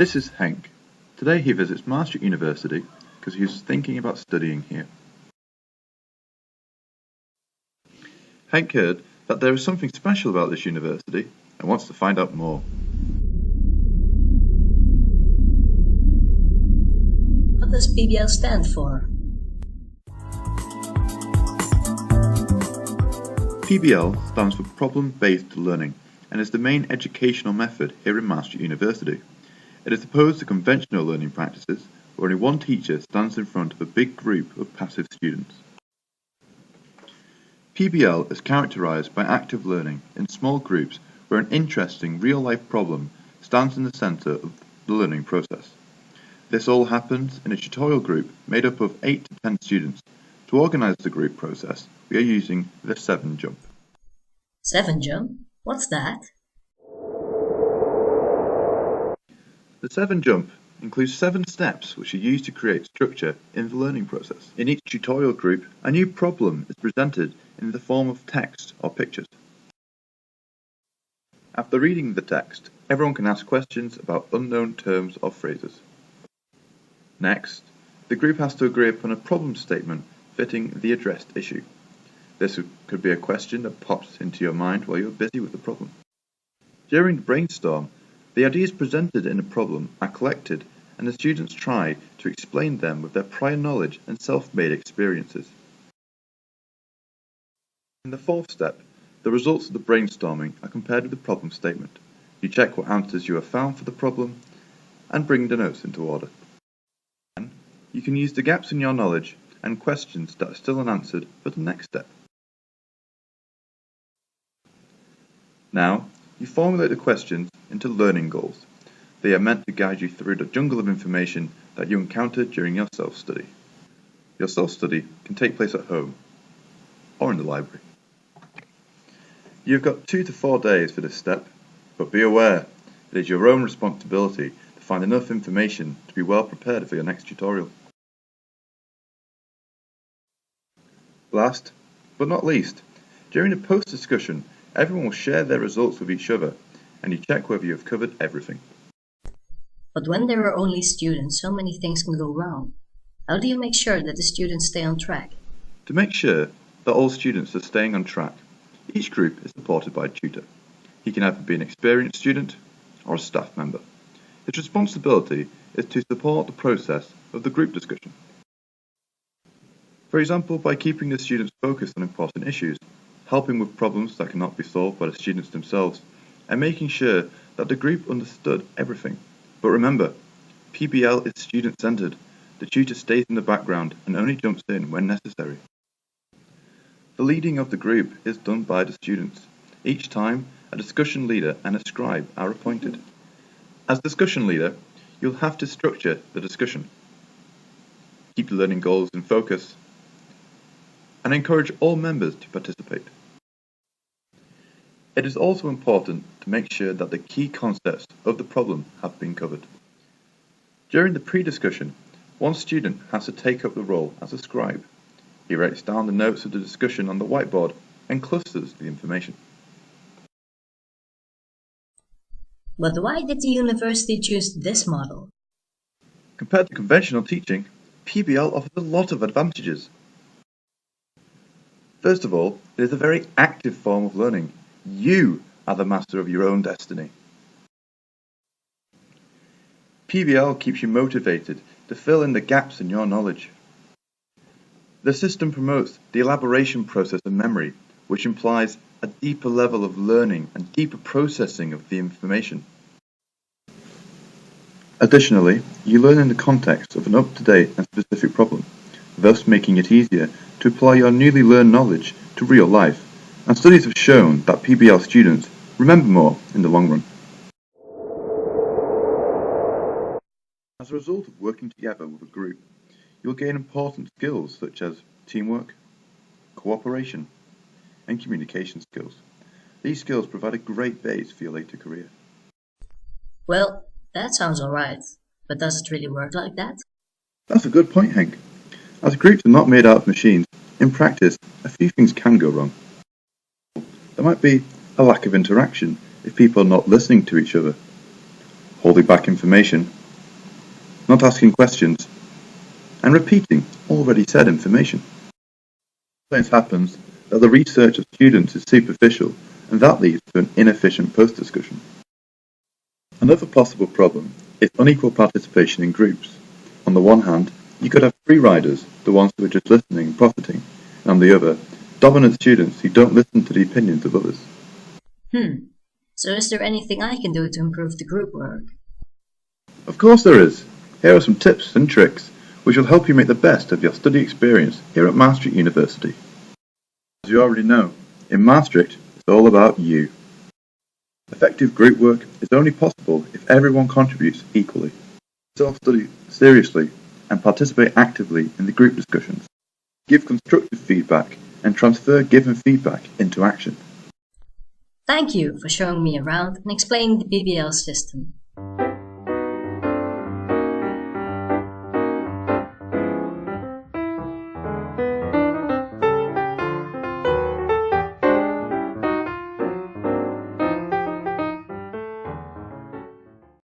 This is Henk. Today he visits Maastricht University because he is thinking about studying here. Henk heard that there is something special about this university and wants to find out more. What does PBL stand for? PBL stands for Problem-Based Learning and is the main educational method here in Maastricht University. It is opposed to conventional learning practices where only one teacher stands in front of a big group of passive students. PBL is characterized by active learning in small groups where an interesting real-life problem stands in the center of the learning process. This all happens in a tutorial group made up of 8 to 10 students. To organize the group process, we are using the 7 jump. 7 jump? What's that? The 7 jump includes 7 steps which are used to create structure in the learning process. In each tutorial group, a new problem is presented in the form of text or pictures. After reading the text, everyone can ask questions about unknown terms or phrases. Next, the group has to agree upon a problem statement fitting the addressed issue. This could be a question that pops into your mind while you're busy with the problem. During the brainstorm, the ideas presented in a problem are collected and the students try to explain them with their prior knowledge and self-made experiences. In the 4th step, the results of the brainstorming are compared with the problem statement. You check what answers you have found for the problem and bring the notes into order. Then, you can use the gaps in your knowledge and questions that are still unanswered for the next step. Now, you formulate the questions into learning goals. They are meant to guide you through the jungle of information that you encounter during your self-study. Your self-study can take place at home or in the library. You've got 2 to 4 days for this step, but be aware it is your own responsibility to find enough information to be well prepared for your next tutorial. Last, but not least, during the post-discussion, everyone will share their results with each other, and you check whether you have covered everything. But when there are only students, so many things can go wrong. How do you make sure that the students stay on track? To make sure that all students are staying on track, each group is supported by a tutor. He can either be an experienced student or a staff member. His responsibility is to support the process of the group discussion. For example, by keeping the students focused on important issues, helping with problems that cannot be solved by the students themselves, and making sure that the group understood everything. But remember, PBL is student-centered. The tutor stays in the background and only jumps in when necessary. The leading of the group is done by the students. Each time, a discussion leader and a scribe are appointed. As discussion leader, you'll have to structure the discussion, keep the learning goals in focus, and encourage all members to participate. It is also important to make sure that the key concepts of the problem have been covered. During the pre-discussion, one student has to take up the role as a scribe. He writes down the notes of the discussion on the whiteboard and clusters the information. But why did the university choose this model? Compared to conventional teaching, PBL offers a lot of advantages. First of all, it is a very active form of learning. You are the master of your own destiny. PBL keeps you motivated to fill in the gaps in your knowledge. The system promotes the elaboration process of memory, which implies a deeper level of learning and deeper processing of the information. Additionally, you learn in the context of an up-to-date and specific problem, thus making it easier to apply your newly learned knowledge to real life. And studies have shown that PBL students remember more in the long run. As a result of working together with a group, you'll gain important skills such as teamwork, cooperation, and communication skills. These skills provide a great base for your later career. Well, that sounds alright, but does it really work like that? That's a good point, Henk. As groups are not made out of machines, in practice, a few things can go wrong. There might be a lack of interaction if people are not listening to each other, holding back information, not asking questions, and repeating already said information. Sometimes happens that the research of students is superficial, and that leads to an inefficient post-discussion. Another possible problem is unequal participation in groups. On the one hand, you could have free riders, the ones who are just listening and profiting, and on the other, dominant students who don't listen to the opinions of others. So is there anything I can do to improve the group work? Of course there is. Here are some tips and tricks which will help you make the best of your study experience here at Maastricht University. As you already know, in Maastricht, it's all about you. Effective group work is only possible if everyone contributes equally. Self-study seriously and participate actively in the group discussions. Give constructive feedback and transfer given feedback into action. Thank you for showing me around and explaining the BBL system.